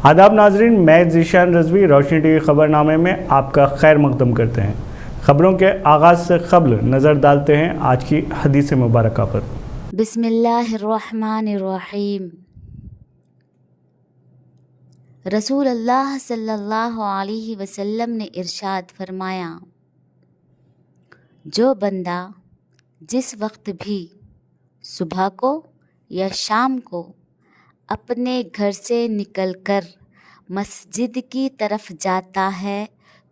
आदाब नाजरीन, मैं ज़ीशान रज़वी रोशनी टीवी खबरनामे में आपका खैर मकदम करते हैं। खबरों के आगाज़ से क़ब्ल नज़र डालते हैं आज की हदीस मुबारक पर। बिस्मिल्लाहिर्रहमानिर्रहीम। रसूल अल्लाह सल्लल्लाहु अलैहि वसल्लम ने इरशाद फरमाया, जो बंदा जिस वक्त भी सुबह को या शाम को अपने घर से निकलकर मस्जिद की तरफ जाता है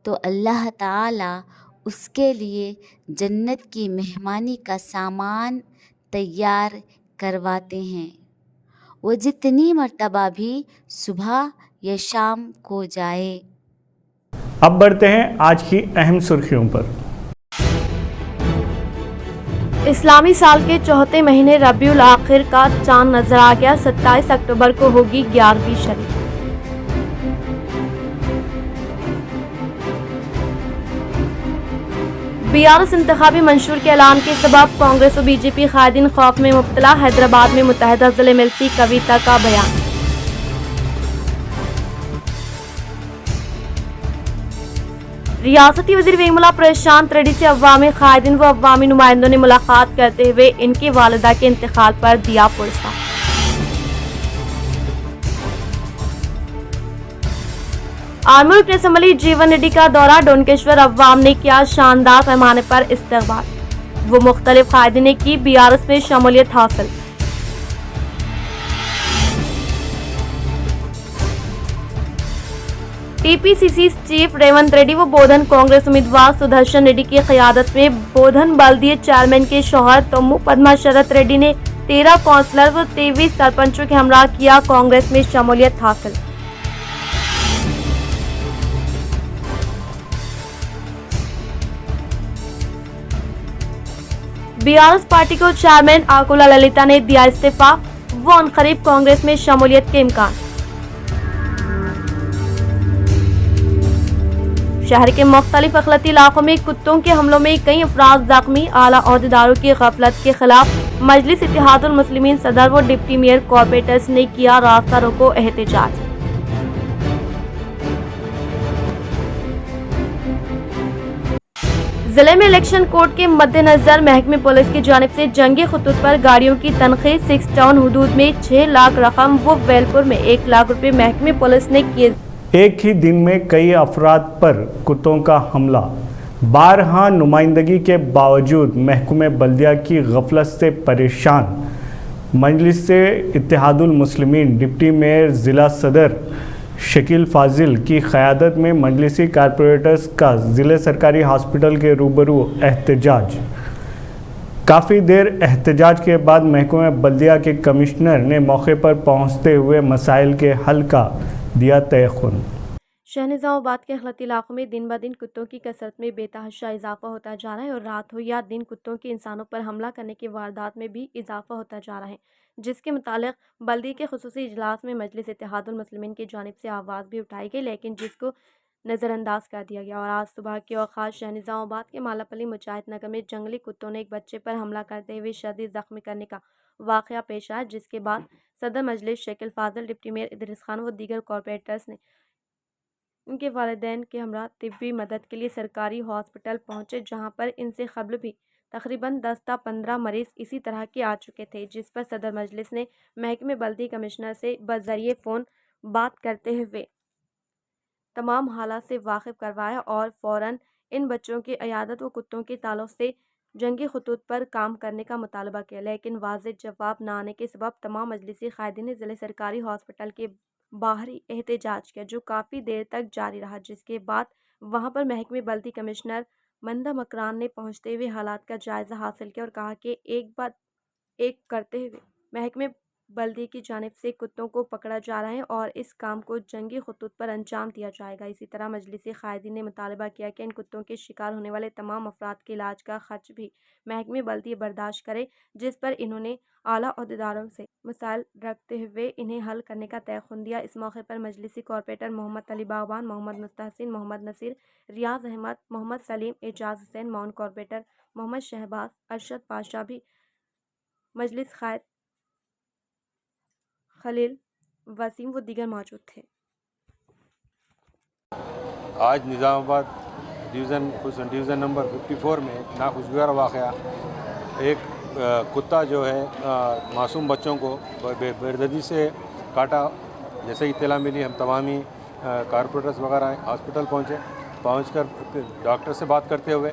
तो अल्लाह ताला उसके लिए जन्नत की मेहमानी का सामान तैयार करवाते हैं। वो जितनी मर्तबा भी सुबह या शाम को जाए। अब बढ़ते हैं आज की अहम सुर्खियों पर। इस्लामी साल के चौथे महीने रबीउल आखिर का चांद नजर आ गया। 27 अक्टूबर को होगी 11वीं शरीफ। बीआरएस इंतखाबी मंशूर के ऐलान के सबब कांग्रेस और बीजेपी कायदीन खौफ में मुब्तला। हैदराबाद में मुत्तहिदा जिले मिलती कविता का बयान। रियासती वज़ीर वेमुला प्रशांत रेड्डी से अवामी कायदीन व अवामी नुमाइंदों ने मुलाकात करते हुए इनकी वालिदा के इंतकाल पर दिया पुरस्कार। आर्मी रुकन असम्बली जीवन रेड्डी का दौरा। डोनकेश्वर अवाम ने किया शानदार पैमाने पर इस्तकबाल। वो मुख्तलिफ कायदीन ने की बीआरएस में शमूलियत हासिल। टीपीसीसी चीफ रेवंत रेड्डी व बोधन कांग्रेस उम्मीदवार सुदर्शन रेड्डी की क़यादत में बोधन बल्दिया चेयरमैन के शौहर तम्मू पद्मा शरत रेड्डी ने 13 काउंसलर व 23 सरपंचों के हमरा किया कांग्रेस में शमूलियत हासिल। बीआरएस पार्टी को चेयरमैन आकुला ललिता ने दिया इस्तीफा। वो अनकरीब कांग्रेस में शमूलियत के इम्कान। शहर के मुख्तलिफ अखलती इलाकों में कुत्तों के हमलों में कई अफराद जख्मी। आला ओहदेदारों की गफलत के खिलाफ मजलिस इत्तेहादुल मुस्लिमीन सदर व डिप्टी मेयर कॉर्पोरेटर्स ने किया रास्ता रोको एहतजाज। जिले में इलेक्शन कोड के मद्देनजर महकमे पुलिस की जानिब से जंगी खतूत पर गाड़ियों की तनख्वाह 6 टाउन हुदूद में 6 लाख रकम व वेलपुर में 1 लाख रुपए महकमे पुलिस ने किए। एक ही दिन में कई अफराद पर कुत्तों का हमला। बारहा नुमाइंदगी के बावजूद महकमे बल्दिया की गफलत से परेशान मजलिस इत्तेहादुल मुस्लिमीन डिप्टी मेयर ज़िला सदर शकील फाजिल की क़यादत में मजलिसी कारपोरेटर्स का ज़िले सरकारी हॉस्पिटल के रूबरू एहतजाज। काफ़ी देर एहतजाज के बाद महकमे बल्दिया के कमिश्नर ने मौके पर पहुँचते हुए मसाइल के हल का दिया तयख़ुन। शहर निज़ामाबाद के अखलती इलाकों में दिन ब दिन कुत्तों की कसरत में बेतहाशा इजाफा होता जा रहा है और रात हो या दिन कुत्तों के इंसानों पर हमला करने की वारदात में भी इजाफा होता जा रहा है, जिसके मुतालिक बल्दी के खुसूसी इजलास में मजलिस इत्तेहादुल मुस्लिमीन की जानिब से आवाज़ भी उठाई गई, लेकिन जिसको नज़रअंदाज कर दिया गया। और आज सुबह के औकात शहर निज़ामाबाद के मालापल्ली मुजाहिद नगर में जंगली कुत्तों ने एक बच्चे पर हमला करते हुए शदीद जख्मी करने का वाक़या पेश आया, जिसके बाद सदर मजलिस शकील फाजिल, डिप्टी मेयर इदरीस खान व दीगर कॉर्पोरेटर्स ने उनके वालिदैन के हमरा तिब्बी मदद के लिए सरकारी हॉस्पिटल पहुंचे, जहां पर इनसे कबल भी तकरीबन 10 से 15 मरीज इसी तरह के आ चुके थे, जिस पर सदर मजलिस ने महकमे बल्दी कमिश्नर से बज़रिए फ़ोन बात करते हुए तमाम हालात से वाकिफ करवाया और फ़ौरन इन बच्चों की अयादत व कुत्तों के ताल्लुक़ से जंगी खतूत पर काम करने का मुतालबा किया, लेकिन वाज़ेह जवाब न आने के सबब तमाम मजलिसी कायदीन ने ज़िले सरकारी हॉस्पिटल के बाहरी एहतजाज किया, जो काफ़ी देर तक जारी रहा, जिसके बाद वहां पर महकमे बल्दी कमिश्नर मंदा मकरान ने पहुंचते हुए हालात का जायज़ा हासिल किया और कहा कि एक बात एक करते हुए महकमे बल्दी की जानिब से कुत्तों को पकड़ा जा रहा है और इस काम को जंगी खतूत पर अंजाम दिया जाएगा। इसी तरह मजलिसी कायदीन ने मुतालबा किया कि इन कुत्तों के शिकार होने वाले तमाम अफराद के इलाज का खर्च भी महकमे बल्दी बर्दाश्त करे, जिस पर इन्होंने आला ओहदेदारों से मसाइल रखते हुए इन्हें हल करने का तयख़ुन दिया। इस मौके पर मजलिसी कॉर्पोरेटर मोहम्मद अली बागवान, मोहम्मद मुस्तहसिन, मोहम्मद नसीर, रियाज अहमद, मोहम्मद सलीम, एजाज हुसैन, माउन कॉर्पोरेटर मोहम्मद शहबाज, अरशद पाशा भी मजलिस कायद खलील वसीम व दीगर मौजूद थे। آج نظام آباد ڈویژن نمبر 54 میں ایک ناخوشگوار واقعہ، ایک کتا جو ہے معصوم بچوں کو بے-دردی سے کاٹا۔ جیسے کہ اطلاع ملی، ہم تمامی کارپوریٹرز وغیرہ ہاسپٹل پہنچ کر ڈاکٹر سے بات کرتے ہوئے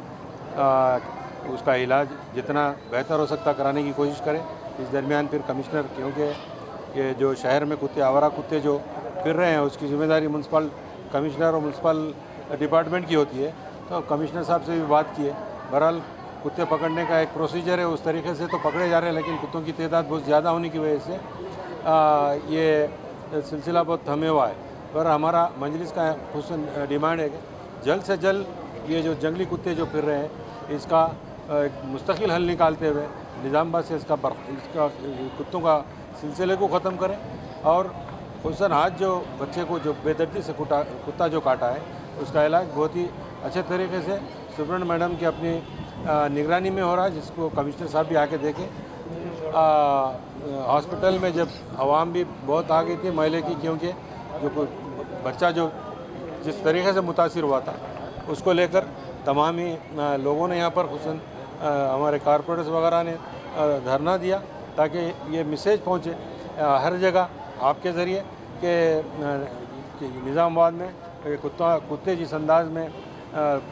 اس کا علاج جتنا بہتر ہو سکتا کرانے کی کوشش کریں۔ اس درمیان پھر کمشنر، کیونکہ یہ جو شہر میں کتے، آوارہ کتے جو پھر رہے ہیں، اس کی ذمہ داری میونسپل کمشنر اور میونسپل ڈپارٹمنٹ کی ہوتی ہے، تو کمشنر صاحب سے بھی بات کی ہے۔ بہرحال کتے پکڑنے کا ایک پروسیجر ہے، اس طریقے سے تو پکڑے جا رہے ہیں، لیکن کتوں کی تعداد بہت زیادہ ہونے کی وجہ سے یہ سلسلہ بہت تھمے ہوا ہے۔ پر ہمارا مجلس کا خصوصاً ڈیمانڈ ہے کہ جلد سے جلد یہ جو جنگلی کتے جو پھر رہے ہیں، اس کا مستقل حل نکالتے ہوئے نظام آباد سے اس کا کتوں کا سلسلے کو ختم کریں، اور خصوصاً آج جو بچے کو جو بے دردی سے کتا جو کاٹا ہے، اس کا علاج بہت ہی اچھے طریقے سے سپرنٹ میڈم کی اپنی نگرانی میں ہو رہا ہے، جس کو کمشنر صاحب بھی آ کے دیکھیں۔ ہاسپٹل میں جب عوام بھی بہت آ گئی تھی محلے کی، کیونکہ جو بچہ جو جس طریقے سے متاثر ہوا تھا، اس کو لے کر تمامی لوگوں نے یہاں پر خصوصاً ہمارے کارپوریٹرز وغیرہ نے دھرنا دیا، تاکہ یہ میسیج پہنچے ہر جگہ آپ کے ذریعے کہ نظام آباد میں کتے جس انداز میں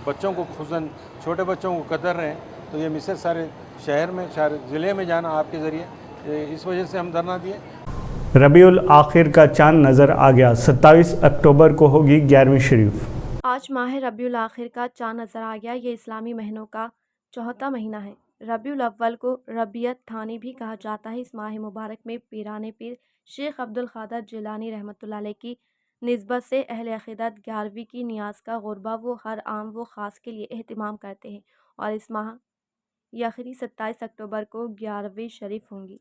بچوں کو، خصوصاً چھوٹے بچوں کو قتل رہے ہیں، تو یہ میسیج سارے شہر میں، سارے ضلع میں جانا آپ کے ذریعے، اس وجہ سے ہم دھرنا دیے۔ ربیع الآخر کا چاند نظر آ گیا، 27 اکتوبر کو ہوگی 11ویں شریف۔ آج ماہ ربیع الاخر کا چاند نظر آ گیا۔ یہ اسلامی مہینوں کا چوتھا مہینہ ہے۔ ربیع الاول کو ربیع الثانی بھی کہا جاتا ہے۔ اس ماہ مبارک میں پیران پیر شیخ عبد القادر جیلانی رحمۃ اللہ علیہ کی نسبت سے اہل عقیدت 11ویں کی نیاز کا غربہ وہ ہر عام و خاص کے لیے اہتمام کرتے ہیں، اور اس ماہ یخری 27 اکتوبر کو 11ویں شریف ہوں گی۔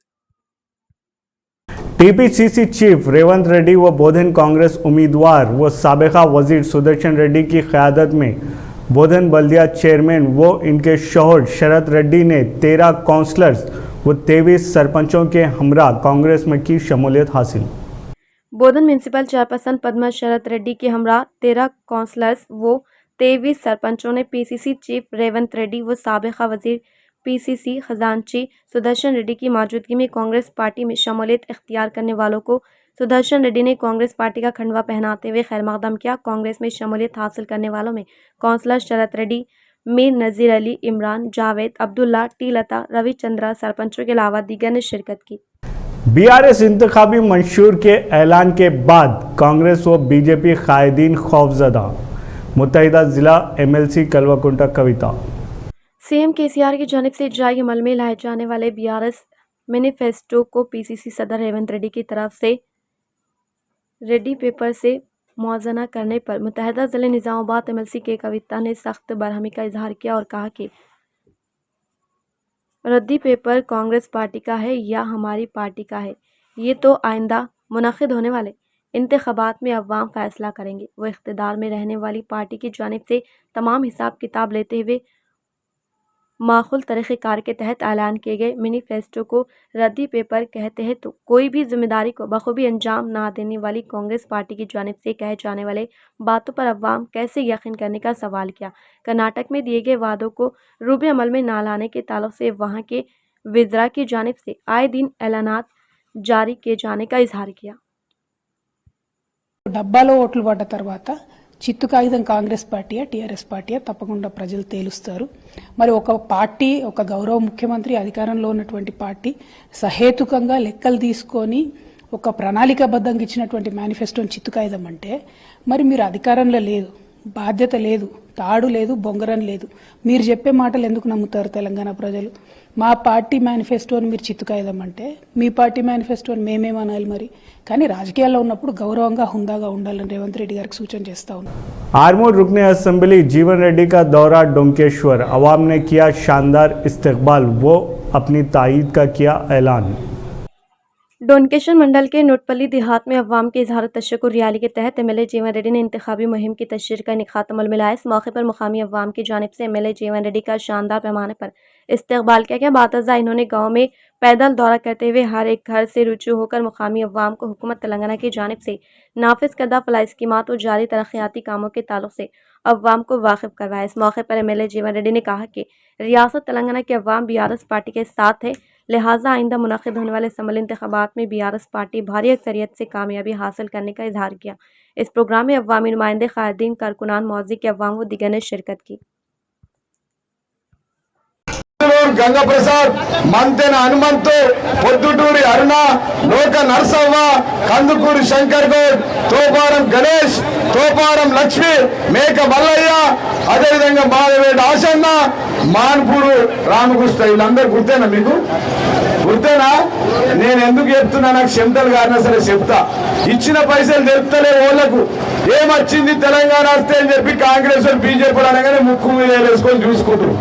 T P C C chief Revanth Reddy و بودھن کانگریس امیدوار و سابقہ وزیر سدرشن ریڈی کی قیادت میں بودھن بلدیہ چیئرمین و ان کے شوہر شرت ریڈی نے 13 کونسلرز و 23 سرپنچوں کے ہمراہ کانگریس میں کی شمولیت حاصل۔ بودھن میونسپل چیئرپرسن پدما شرت ریڈی کے ہمراہ 13 کونسلرز و 23 سرپنچوں نے P C C chief Revanth Reddy و سابقہ وزیر پی سی سی خزانچی سدرشن ریڈی کی موجودگی میں کانگریس پارٹی میں شمولیت اختیار کرنے والوں کو سدرشن ریڈی نے کانگریس پارٹی کا کھنڈوا پہناتے ہوئے خیر مقدم کیا۔ کانگریس میں شمولیت حاصل کرنے والوں میں کونسلر شرت ریڈی، میر نذیر علی، عمران، جاوید، عبداللہ، ٹی لتا، روی چندرا سرپنچوں کے علاوہ دیگر نے شرکت کی۔ بی آر ایس انتخابی منشور کے اعلان کے بعد کانگریس و بی جے پی قائدین خوفزدہ، متحدہ ضلع ایم ایل سی کلوا کنٹا کویتا۔ سی ایم کے سی آر کی جانب سے اجرائی عمل میں لائے جانے والے بی آر ایس مینیفیسٹو کو پی سی سی صدر ریونت ریڈی کی طرف سے ریڈی پیپر سے موازنہ کرنے پر متحدہ ضلع نظام آباد ایم ایل سی کے کویتا نے سخت برہمی کا اظہار کیا اور کہا کہ ردی پیپر کانگریس پارٹی کا ہے یا ہماری پارٹی کا ہے، یہ تو آئندہ منعقد ہونے والے انتخابات میں عوام فیصلہ کریں گے۔ وہ اقتدار میں رہنے والی پارٹی کی جانب سے تمام حساب کتاب لیتے ہوئے معقول طریقہ کار کے تحت اعلان کیے گئے مینیفیسٹو کو ردی پیپر کہتے ہیں، تو کوئی بھی ذمہ داری کو بخوبی انجام نہ دینے والی کانگریس پارٹی کی جانب سے کہے جانے والے باتوں پر عوام کیسے یقین کرنے کا سوال کیا۔ کرناٹک میں دیے گئے وعدوں کو روبے عمل میں نہ لانے کے تعلق سے وہاں کے وزراء کی جانب سے آئے دن اعلانات جاری کیے جانے کا اظہار کیا۔ డబ్బాలో ఓట్లు పడ్డ తర్వాత చిత్తు కాగితం కాంగ్రెస్ పార్టీయా టీఆర్ఎస్ పార్టీయా తప్పకుండా ప్రజలు తేలుస్తారు। మరి ఒక పార్టీ, ఒక గౌరవ ముఖ్యమంత్రి, అధికారంలో ఉన్నటువంటి పార్టీ సహేతుకంగా లెక్కలు తీసుకొని ఒక ప్రణాళికాబద్ధంగా ఇచ్చినటువంటి మేనిఫెస్టోని చిత్తు కాగితం అంటే, మరి మీరు అధికారంలో లేదు, బాధ్యత లేదు, తాడు లేదు, బొంగరం లేదు, మీరు చెప్పే మాటలు ఎందుకు నమ్ముతారు తెలంగాణ ప్రజలు? మా పార్టీ మేనిఫెస్టోని మీరు చిత్తు కాగితం అంటే మీ పార్టీ మేనిఫెస్టోని మేమేమనాలి? మరి కానీ రాజకీయాల్లో ఉన్నప్పుడు గౌరవంగా హుందాగా ఉండాలని రేవంత్ రెడ్డి గారికి సూచన చేస్తా ఉన్నాను। आर्मूर रुकने असेंबली जीवन रेड्डी का दौरा डोंकेश्वर, अवाम ने किया शानदार इस्तकबाल, वो अपनी तायीद का किया ऐलान। डोनकेशन मंडल के नोटपल्ली देहात में अवाम के इजहार तशक्कुर रैली के तहत एमएलए जीवन रेड्डी ने इंतखाबी मुहिम की तशरीह का इनेकात अमल में लाया। इस मौके पर मुकामी अवाम की जानिब से एमएलए जीवन रेड्डी का शानदार पैमाने पर इस्तकबाल किया गया। बातज़ा इन्होंने गाँव में पैदल दौरा करते हुए हर एक घर से रुजू होकर मुकामी अवाम को हुकूमत तेलंगाना की जानिब से नाफिज करदा फलाह स्कीमात और जारी तरक्याती कामों के ताल्लुक से अवाम को वाकिफ करवाया। इस मौके पर एमएलए जीवन रेड्डी ने कहा कि रियासत तेलंगाना के अवाम बीआरएस पार्टी के साथ है, लिहाजा आइंदा मुनक़िद होने वाले असम्बली इंतखाबात में बीआरएस पार्टी भारी अक्सरियत से कामयाबी हासिल करने का इजहार किया। इस प्रोग्राम में अवामी नुमाइंदे, क़ायदीन, कारकुनान, मौज़ी के अवाम व दीगर ने शिरकत की। गंगा प्रसाद, मंतेन हनुमंतु, పొద్దుటూరి అరుణ, లోక నరసవ్వ, కందుకూరి శంకర్ గౌడ్, తోపారం గణేష్, తోపారం లక్ష్మి, మేక మల్లయ్య, అదేవిధంగా మాధవేట ఆశన్న, మాన్పూరు రామకృష్ణ, వీళ్ళందరూ గుర్తేనా మీకు? గుర్తేనా? నేను ఎందుకు చెప్తున్నా, నాకు చెమటలు కారినా సరే చెప్తా. ఇచ్చిన పైసలు తెలుపుతలే ఓళ్లకు. ఏమొచ్చింది తెలంగాణ వస్తే అని చెప్పి కాంగ్రెస్ బీజేపీ అనగానే ముక్కు మీద వేసుకొని చూసుకుంటారు.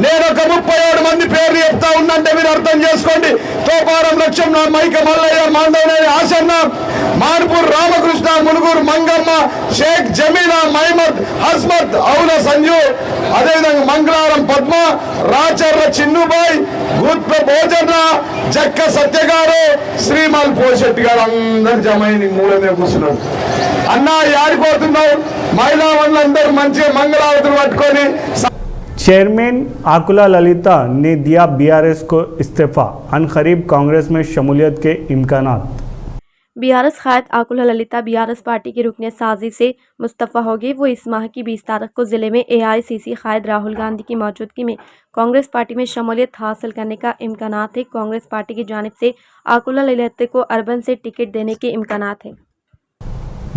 నేను ఒక 37 మంది పేర్లు చెప్తా ఉన్నంటే మీరు అర్థం చేసుకోండి. తోపారం లక్ష్యం, మైక మల్లయ్య, మాండవనేని ఆశన్న, మాన్పూర్ రామకృష్ణ, మునుగూరు మంగమ్మ, షేక్ జమీనా, మహమ్మద్ హస్మత్, అవుల సంజు, అదేవిధంగా మంగళవారం పద్మ, రాచర్ల చిన్నుబాయ్, గుత్ప భోజన, జక్క సత్యగారు, శ్రీమల్ పోషెట్టి గారు అందరు జమైని మూలమే కూర్చున్నారు. అన్నా యాడిపోతున్నావు? మహిళా వాళ్ళందరూ మంచిగా మంగళావతులు పట్టుకొని. चेयरमैन आकुला ललिता ने दिया बीआरएस को इस्तीफा, अनकरीब कांग्रेस में शमूलियत के इम्कानात। बीआरएस क़ायद आकुला ललिता बीआरएस पार्टी की रुकनियत साजी से मुस्तफ़ा होगी। वो इस माह की 20 तारीख को ज़िले में एआईसीसी क़ायद राहुल गांधी की मौजूदगी में कांग्रेस पार्टी में शमूलियत हासिल करने का इम्कानात है। कांग्रेस पार्टी की जानिब से आकुला ललिता को अर्बन से टिकट देने के इम्कानात है।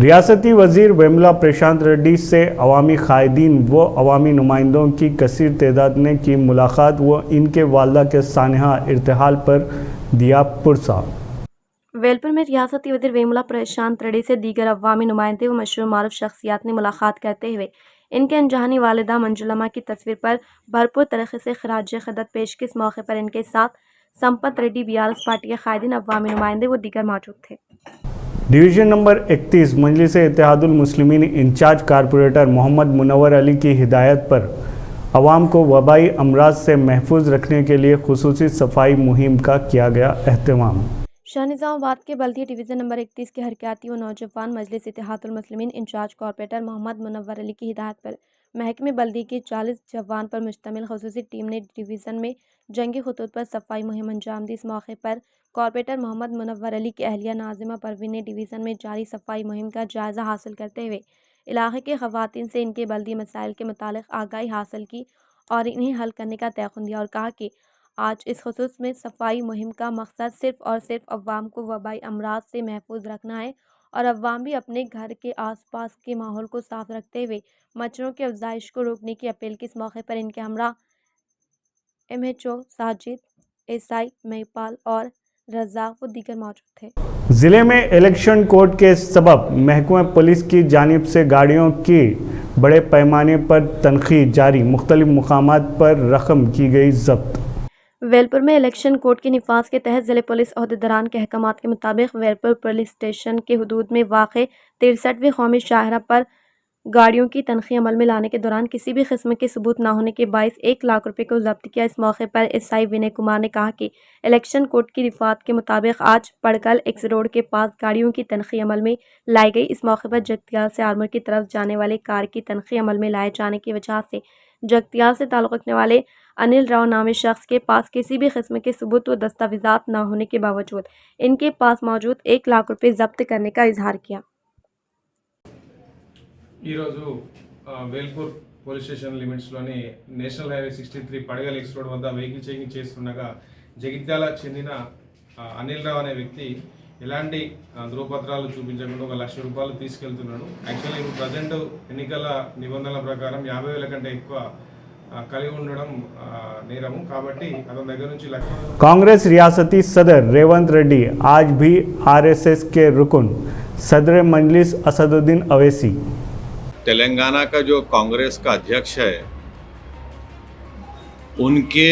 रियासती वजीर वेमुला प्रशांत रेड्डी से अवामी क़ायदीन व अवामी नुमाइंदों की कसीर तादाद ने की मुलाकात व इनके वालदा के सानहा इर्तिहाल पर दिया पुरसा। वेलपुर में रियासती वजीर वेमुला प्रशांत रेड्डी से दीगर अवामी नुमाइंदे व मशहूर मारूफ शख्सियात ने मुलाकात करते हुए इनके अनजानी वालिदा मंजुलमा की तस्वीर पर भरपूर तरीके से खराज क़दर पेश की। इस मौके पर इनके साथ संपत रेड्डी, बीआरएस पार्टी के क़ायदीन, अवामी नुमाइंदे व दीगर मौजूद थे। डिवीज़न नंबर 31 मजलिस इत्तेहादुल मुस्लिमीन इंचार्ज कारपोरेटर मोहम्मद मुनव्वर अली की हिदायत पर अवाम को वबाई अमराज से महफूज रखने के लिए खुसूसी सफाई मुहिम का किया गया अहतमाम। शाहनिज़ामाबाद के बल्दिया डिवीज़न नंबर 31 के हरकयाती व नौजवान मजलिस इत्तेहादुल मुस्लिमीन इंचार्ज कारपोरेटर मोहम्मद मुनव्वर अली की हिदायत पर महकमे बल्दी के 40 जवान पर मुश्तमिल खुसूसी टीम ने डिवीज़न में जंगी खतूत पर सफाई मुहिम अंजाम दी। इस मौके पर कारपोरेटर मोहम्मद मुनव्वर अली की अहलिया नाजिमा परवीन ने डिवीज़न में जारी सफाई मुहिम का जायज़ा हासिल करते हुए इलाके के ख़वातीन से इनके बल्दी मसाइल के मुतालिक आगाही हासिल की और इन्हें हल करने का तयक़ुन दिया और कहा कि आज इस खुसूस में सफाई मुहिम का मकसद सिर्फ़ और सिर्फ अवाम को वबाई अमराज से महफूज रखना है और अवाम भी अपने घर के आसपास के माहौल को साफ रखते हुए मच्छरों की अफजाइश को रोकने की अपील की। इस मौके पर इनके हमरा MHO साजिद, SI महिपाल और रज़ाक व दीगर मौजूद थे। ज़िले में इलेक्शन कोड के सबब महकमा पुलिस की जानिब से गाड़ियों की बड़े पैमाने पर तनख़ीद जारी, मुख्तलिफ मुकामात पर रकम की गई जब्त। वेलपुर में इलेक्शन कोड के निफाज के तहत ज़िले पुलिस अहदेदारान के अहकामात के मुताबिक वेलपुर पुलिस स्टेशन के हदूद में वाक़े 63वीं कौमी शाहरा पर गाड़ियों की तनख़ी अमल में लाने के दौरान किसी भी किस्म के सबूत ना होने के बाइस 1 लाख रुपए को जब्त किया। इस मौके पर SI विनय कुमार ने कहा कि इलेक्शन कोड की रिफात के मुताबिक आज पड़कल एक्स रोड के पास गाड़ियों की तनख़ी अमल में लाई गई। इस मौके पर जगतियाल से आर्मर की तरफ जाने वाले कार की तनख़ी अमल में लाए जाने की वजह से जगतियाल से ताल्लुक़ रखने वाले अनिल राव नामी शख्स के पास किसी भी किस्म के सबूत व दस्तावेज़ात ना होने के बावजूद इनके पास मौजूद 1 लाख रुपए जब्त करने का इजहार किया। वेलपुर పోలీస్ స్టేషన్ లిమిట్స్లోని national highway 63 Padagal X road వద్ద వెహికల్ చెకింగ్ చేస్తుండగా జగిత్యాల చెందిన అనిల్ రావు అనే వ్యక్తి ఎలాంటి ధృవపత్రాలు చూపించకుండా 1 లక్ష రూపాయలు తీసుకెళ్తున్నాడు. యాక్చువల్లీ ఇప్పుడు ప్రజెంట్ ఎన్నికల నిబంధనల ప్రకారం 50,000 కంటే ఎక్కువ కలిగి ఉండడం నేరము కాబట్టి అతని దగ్గర నుంచి कांग्रेस रियासती सदर रेवंत रेड्डी आज भी RSS के रुकन सदर मजलिस असदुद्दीन अवैसी तेलंगाना का जो कांग्रेस का अध्यक्ष है उनके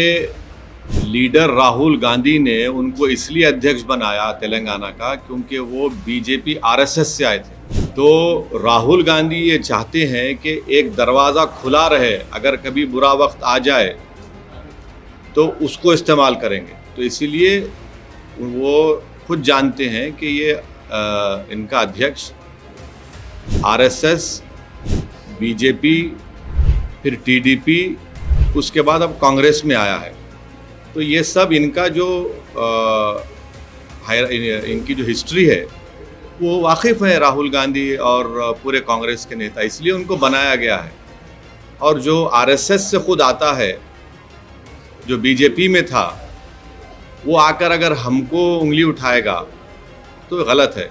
लीडर राहुल गांधी ने उनको इसलिए अध्यक्ष बनाया तेलंगाना का क्योंकि वो बीजेपी आरएसएस से आए थे। तो राहुल गांधी ये चाहते हैं कि एक दरवाज़ा खुला रहे, अगर कभी बुरा वक्त आ जाए तो उसको इस्तेमाल करेंगे। तो इसीलिए वो खुद जानते हैं कि ये इनका अध्यक्ष आरएसएस, बीजेपी, फिर टीडीपी, उसके बाद अब कांग्रेस में आया है। तो ये सब इनका जो इनकी जो हिस्ट्री है वो वाकिफ़ है राहुल गांधी और पूरे कांग्रेस के नेता, इसलिए उनको बनाया गया है। और जो आरएसएस से खुद आता है, जो बीजेपी में था, वो आकर अगर हमको उंगली उठाएगा तो गलत है।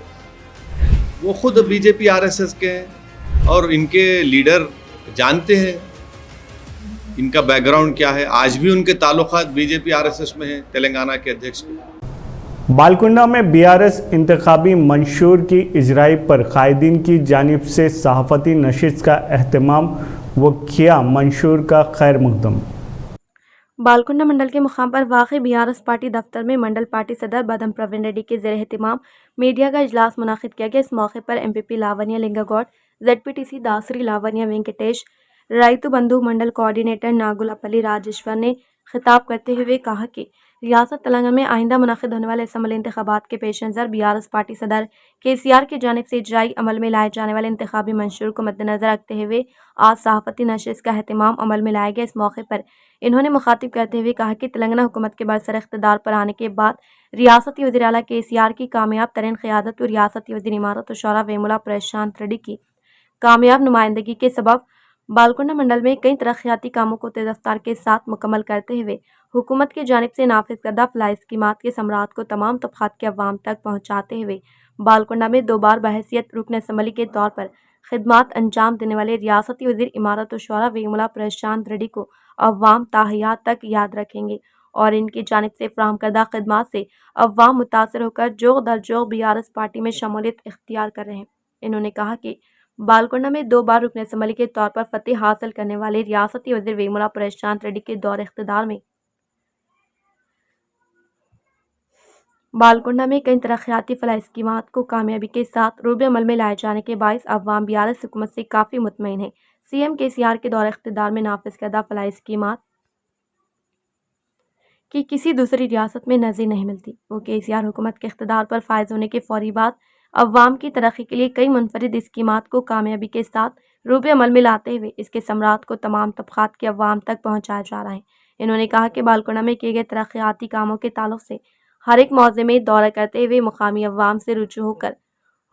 वो खुद बीजेपी आरएसएस के हैं और इनके लीडर जानते हैं इनका बैकग्राउंड क्या है। आज भी उनके ताल्लुकात बीजेपी आरएसएस में हैं, तेलंगाना के अध्यक्ष के। बालकुंडा में बीआरएस इंतखाबी मंशूर की इजराई पर कायदीन की जानिब से सहाफ़ती नशिस्त का अहतमाम व किया मंशूर का खैर मकदम। बालकुंडा मंडल के मुकाम पर वाक़ बीआरएस पार्टी दफ्तर में मंडल पार्टी सदर बदम प्रवीण रेड्डी के ज़ेर एहतमाम मीडिया का इजलास मुनाकिद किया गया। इस मौके पर MPP Lavanya लिंगागौड, ZPTC Dasari Lavanya Venkatesh, राइतु Bandhu mandal coordinator Nagulapalli Rajeshwar ने खिताब करते हुए कहा कि रियासत तेलंगाना में आइंदा मुनाकिद होने वाले असम्बली इंतखाबात के पेश नज़र बीआरएस पार्टी सदर केसीआर की जानिब से इजराई अमल में लाए जाने वाले इंतखाबी मंशूर को मद्देनज़र रखते हुए आज सहाफ़ती नशिस्त का अहतमाम अमल में लाया गया। इस मौके पर इन्होंने मुखातिब करते हुए कहा कि तेलंगाना हुकूमत के बरसर इख्तिदार पर आने के बाद रियासती वज़ीर आला केसीआर की कामयाब तरीन क़यादत और रियासती वज़ीर इमारत और शौरा वेमुला प्रशांत रेड्डी की कामयाब नुमाइंदगी के सबब बालकुंडा मंडल में कई तरक्याती कामों को तेज़ रफ्तार के साथ मुकम्मल करते हुए हुकूमत की जानिब से नाफिज करदा फलाह स्कीमात के समरात को तमाम तबक़ात के अवाम तक पहुँचाते हुए बालकुंडा में 2 बार बहैसियत रुकन असम्बली के तौर पर खिदमात अंजाम देने वाले रियासती वज़ीर इमारत और शौरा वेमुला प्रशांत रेड्डी को अवाम ताहियात तक याद रखेंगे और इनकी जानिब से फ़राहम करदा खिदमात से अवाम मुतासर होकर जोग दर जोग बीआरएस पार्टी में शमूलियत इख्तियार कर रहे हैं। इन्होंने कहा कि बालकुंडा में 2 बार रुकन असम्बली के तौर पर फतेह हासिल करने वाले रियासती वज़ीर वेमुला प्रशांत रेड्डी के दौर इख्तिदार में बालकुंडा में कई तरक्याती फलाह स्कीमात को कामयाबी के साथ रूबे अमल में लाए जाने के बायस अवाम बीआरएस हुकूमत से काफ़ी मुतमईन है। सीएम केसीआर के दौर इख्तिदार में नाफिज करदा फलाह स्कीमात की किसी दूसरी रियासत में नज़ीर नहीं मिलती। वो केसीआर हुकूमत के इख्तिदार पर फायज होने के फौरी बाद अवाम की तरक्की के लिए कई मुनफरिद स्कीमात को कामयाबी के साथ रूबे अमल में लाते हुए इसके समरात को तमाम तबक़ात के अवाम तक पहुँचाया जा रहा है। इन्होंने कहा कि बालकुंडा में किए गए तरक्याती कामों के ताल्लुक से हर एक मौज़े में दौरा करते हुए मुकामी अवाम से रुजू होकर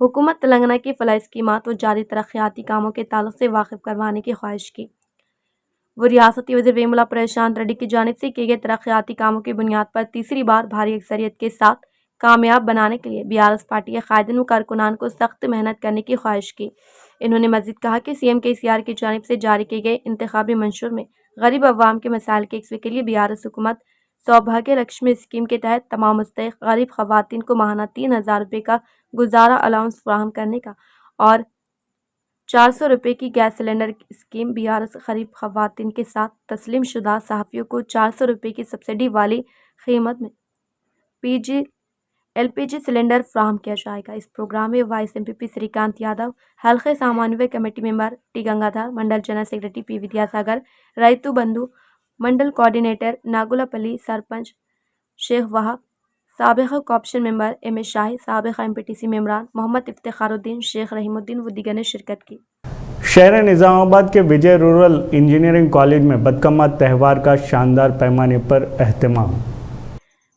हुकूमत तेलंगाना की फलाह स्कीमात और जारी तरक्याती कामों के ताल्लुक से वाकिफ़ करवाने की ख्वाहिश की। वो रियासती वज़ीर वेमुला प्रशांत रेड्डी की जानिब से किए गए तरक्याती कामों की बुनियाद पर तीसरी बार भारी अक्सरियत के साथ कामयाब बनाने के लिए बीआरएस पार्टी के कायदीन व कारकुनान को सख्त मेहनत करने की ख्वाहिश की। इन्होंने मज़ीद कहा कि सीएम केसीआर की जानिब से जारी किए गए इंतखाबी मंशूर में गरीब अवाम के मसाइल के इक्सवे के लिए बीआरएस हुकूमत सौभाग्य लक्ष्मी स्कीम के तहत तमाम मुस्तहिक़ गरीब ख़वातीन को माहाना 3,000 रुपये का गुजारा अलाउंस फराहम करने का और 400 रुपये की गैस सिलेंडर स्कीम, बीआरएस गरीब ख़वातीन के साथ तस्लीम शुदा सहाफ़ियों को 400 रुपये की सब्सिडी वाली कीमत में एलपीजी सिलेंडर फ्राहम किया जाएगा। इस प्रोग्राम में वाइस एमपीपी श्रीकांत यादव, हल्के सामान्य committee member T Gangadhar, mandal general secretary P Vidyasagar, Rythu Bandhu mandal coordinator Nagulapalli, sarpanch Sheikh Wahab, साबिक़ corporation member M A Shahi, साबिक़ एमपीटीसी मेंबरान मोहम्मद इफ्तिखारुद्दीन, शेख रहीमुद्दीन व दीगर ने शिरकत की। शहर निज़ामाबाद के विजय रूरल इंजीनियरिंग कॉलेज में बदकमा त्यौहार का शानदार पैमाने पर अहतमाम।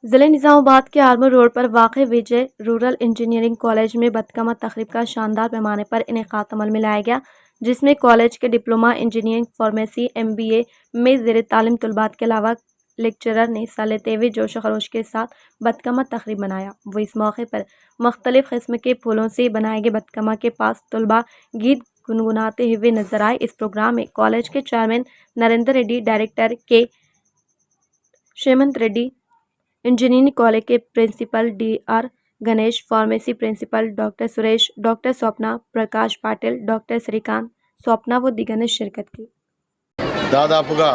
ज़िले निज़ामाबाद के आर्मर रोड पर वाक़े विजय रूरल इंजीनियरिंग कॉलेज में बदकमा तक़रीब का शानदार पैमाने पर इनेक़ाद अमल में लाया गया, जिसमें कॉलेज के डिप्लोमा इंजीनियरिंग, फार्मेसी, MBA में ज़ेर तालीम तलबात के अलावा लेक्चरर ने हिस्सा लेते हुए जोश खरोश के साथ बदकमा तक़रीब मनाया। वो इस मौके पर मुख्तलिफ़ किस्म के फूलों से बनाए गए बदकमा के पास तलबा गीत गुनगुनाते हुए नजर आए। इस प्रोग्राम में कॉलेज के chairman Narendra Reddy, director K Shemanth Reddy, engineering college के principal DR Ganesh, pharmacy principal doctor Suresh, doctor Swapna, Prakash Patil, doctor Srikanth, Swapna व दिगर ने शिरकत की। దాదాపుగా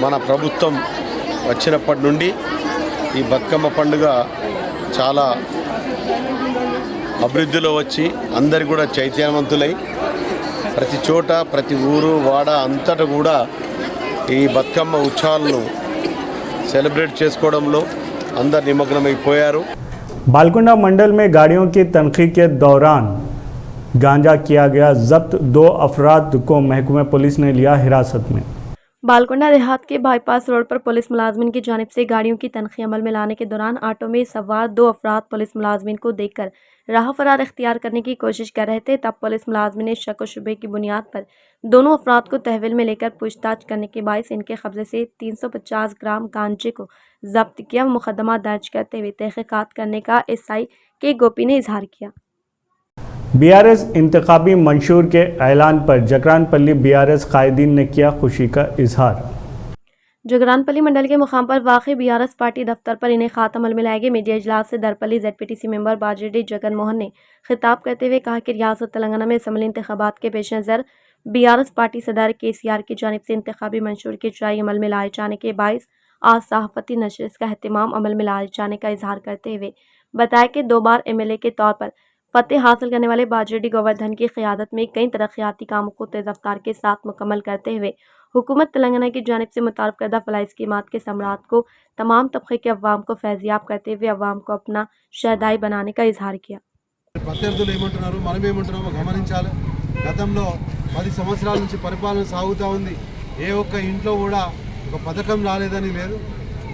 మన ప్రభుత్వం వచ్చినప్పటి నుండి ఈ బతుకమ్మ పండుగ చాలా అభివృద్ధిలో వచ్చి అందరు కూడా చైతన్యవంతులై ప్రతి చోట ప్రతి ఊరు వాడ అంతటా కూడా ఈ బతుకమ్మ ఉత్సవాలను సెలబ్రేట్ చేసుకోవడంలో అందరు నిమగ్నమైపోయారు। बालकुंडा मंडल में गाड़ियों की तनखी के दौरान गांजा किया गया जब्त, 2 अफराद को महकमे पुलिस ने लिया हिरासत में। बालकुंडा देहात के बाईपास रोड पर पुलिस मुलाजमिन की जानिब से गाड़ियों की तनखी अमल में लाने के दौरान ऑटो में सवार 2 अफराद पुलिस मुलाजमिन को देखकर राह फरार इख्तियार करने की कोशिश कर रहे थे। तब पुलिस मुलाजमिन ने शक व शुबे की बुनियाद पर दोनों अफराद को तहवील में लेकर पूछताछ करने के बायस इनके कब्जे से 350 ग्राम गांजे को जब्त किया। मुकदमा दर्ज करते हुए तहकीकात करने का एसआई के गोपी ने इजहार किया। बीआरएस इंतखाबी मंशूर के ऐलान पर जगरानपल्ली बीआरएस कायदीन ने किया खुशी का इजहार। जगरानपल्ली मंडल के मुकाम पर वाक़ई बीआरएस पार्टी दफ्तर पर इन्हें खात अमल में लाए गए मीडिया इजलास से दरपल्ली ZPTC मेंबर बाजिडी जगन मोहन ने खिताब करते हुए कहा कि रियासत तेलंगाना में असम्बली इंतखाबात के पेश नज़र बीआरएस पार्टी सदर KCR की जानिब से इंतखाबी मंशूर के इजराई अमल में लाए जाने के बायस आज सहाफ़ती नशस्त का अहतमाम अमल में लाए जाने का इजहार करते हुए बताया कि 2 बार MLA के तौर पर फतेह हासिल करने वाले बाजिडी गोवर्धन की क़यादत में कई तरक्याती कामों को तेज़ रफ्तार के साथ मुकम्मल करते हुए हुकूमत तेलंगाना की जानिब से मुतारफ़ करदा फलाही स्कीमात के समरात को तमाम तबक़े के अवाम को फैज़याब करते हुए अवाम को अपना शहदाई बनाने का इजहार किया। ప్రత్యర్థులు ఏమంటున్నారు మనం ఏమంటున్నామో గమనించాలి। గతంలో 10 సంవత్సరాల నుంచి పరిపాలన సాగుతూ ఉంది। ఏ ఒక్క ఇంట్లో కూడా ఒక పథకం రాలేదని లేదు।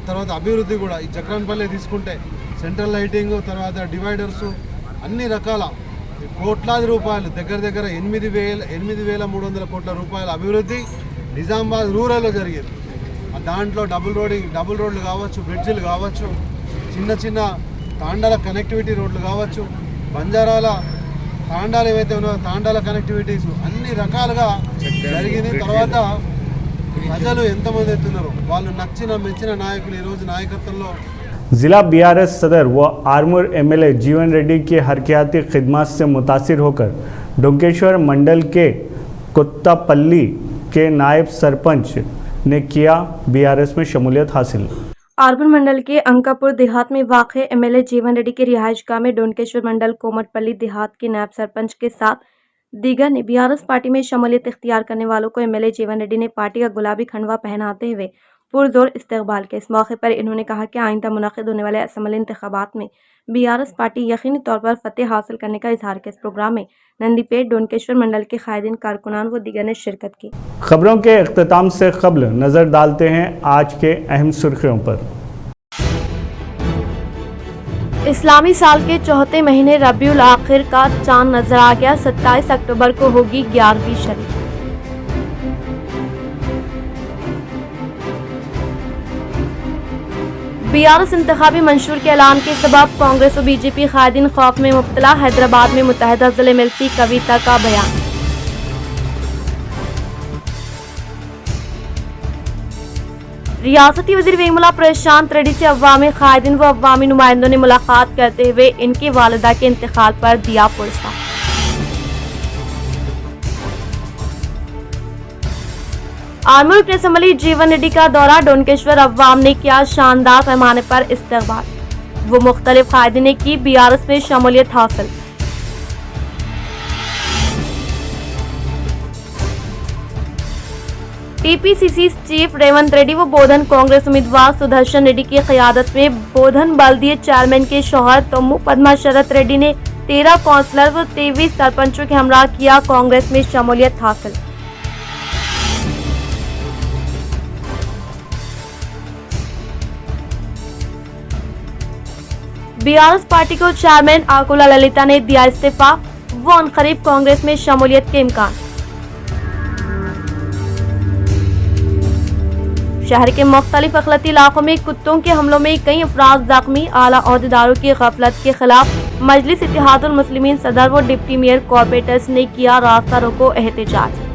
తర్వాత అభివృద్ధి కూడా ఈ జగరాన్పల్లి తీసుకుంటే సెంట్రల్ లైటింగ్ తర్వాత డివైడర్స్ అన్ని రకాల కోట్లాది రూపాయలు దగ్గర 8,300 కోట్ల రూపాయల అభివృద్ధి నిజామాబాద్ రూరల్లో జరిగింది। దాంట్లో డబుల్ రోడ్లు కావచ్చు, బ్రిడ్జిలు కావచ్చు, చిన్న తాండాల కనెక్టివిటీ రోడ్లు కావచ్చు, బంజారాల తాండాలు ఏవైతే ఉన్నాయో తాండాల కనెక్టివిటీస్ అన్ని రకాలుగా జరిగింది। తర్వాత ప్రజలు ఎంతమంది ఎత్తున్నారు వాళ్ళు నచ్చిన మెచ్చిన నాయకులు ఈరోజు నాయకత్వంలో जिला बीआरएस सदर व आर्मूर MLA जीवन रेड्डी की हरकयाती खिदमत से मुतासिर होकर डोंकेश्वर मंडल के कुत्तापल्ली के नायब सरपंच ने किया बीआरएस में शमूलियत हासिल। आर्मूर मंडल के अंकापुर देहात में वाक़ MLA जीवन रेड्डी के रिहाइशगाह में डोंकेश्वर मंडल कोमटपल्ली देहात के नायब सरपंच के साथ दीगर ने बीआरएस पार्टी में शमूलियत इख्तियार करने वालों को MLA जीवन रेड्डी ने पार्टी का गुलाबी खंडवा पहनाते हुए पुरजोर इस्तकबाल किया। इस मौके पर इन्होंने कहा कि आइंदा मुनक़िद होने वाले असम्बली इंतखाबात में बीआरएस पार्टी यकीनी तौर पर फतेह हासिल करने का इजहार किया। इस प्रोग्राम में नंदीपेट डोंकेश्वर मंडल के कायदीन कारकुनान व दीगर ने शिरकत की। खबरों के इख्तिताम से क़ब्ल नज़र डालते हैं आज के अहम सुर्खियों पर। इस्लामी साल के चौथे महीने रबीउल आखिर का चांद नजर आ गया। 27 अक्टूबर को होगी 11वीं शरीफ। बीआरएस इंतखाबी मंशूर के ऐलान के सबब कांग्रेस और बीजेपी कायदीन खौफ में मुब्तला। हैदराबाद में मुत्तहिदा ज़िले मिलती कविता का बयान। रियासती वज़ीर वेमुला प्रशांत रेड्डी से अवामी कायदीन व अवामी नुमाइंदों ने मुलाकात करते हुए इनकी वालिदा के इंतकाल पर दिया पुरस्कार। आर्मूर के असम्बली जीवन रेड्डी का दौरा। डोंकेश्वर अवाम ने किया शानदार पैमाने पर इस्तकबाल। वो मुख्तलिफ कायदीन ने की बीआरएस में शमूलियत हासिल। टीपीसीसी चीफ रेवंत रेड्डी व बोधन कांग्रेस उम्मीदवार सुदर्शन रेड्डी की क़यादत में बोधन बल्दिया चेयरमैन के शौहर तम्मू पद्मा शरत रेड्डी ने 13 काउंसलर व 23 सरपंचों के हमरा किया कांग्रेस में शमूलियत हासिल। बीआरएस पार्टी को चेयरमैन आकुला ललिता ने दिया इस्तीफा। वो अनकरीब कांग्रेस में शमूलियत के इम्कान। शहर के मुख्तलिफ अखलती इलाकों में कुत्तों के हमलों में कई अफराद जख्मी। आला ओहदेदारों की गफलत के खिलाफ मजलिस इत्तेहादुल मुस्लिमीन सदर व डिप्टी मेयर कॉर्पोरेटर्स ने किया रास्ता रोको एहतजाज।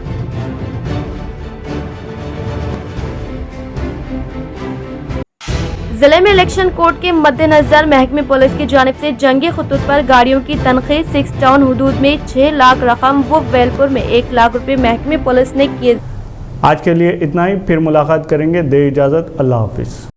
जिले में इलेक्शन कोड के मद्देनजर महकमे पुलिस की जानिब से जंगी खतूत पर गाड़ियों की तनख्वाह 6 टाउन हुदूद में 6 लाख रकम व वेलपुर में 1 लाख रुपए महकमे पुलिस ने किए। आज के लिए इतना ही, फिर मुलाकात करेंगे। दे इजाज़त, अल्लाह हाफिज़।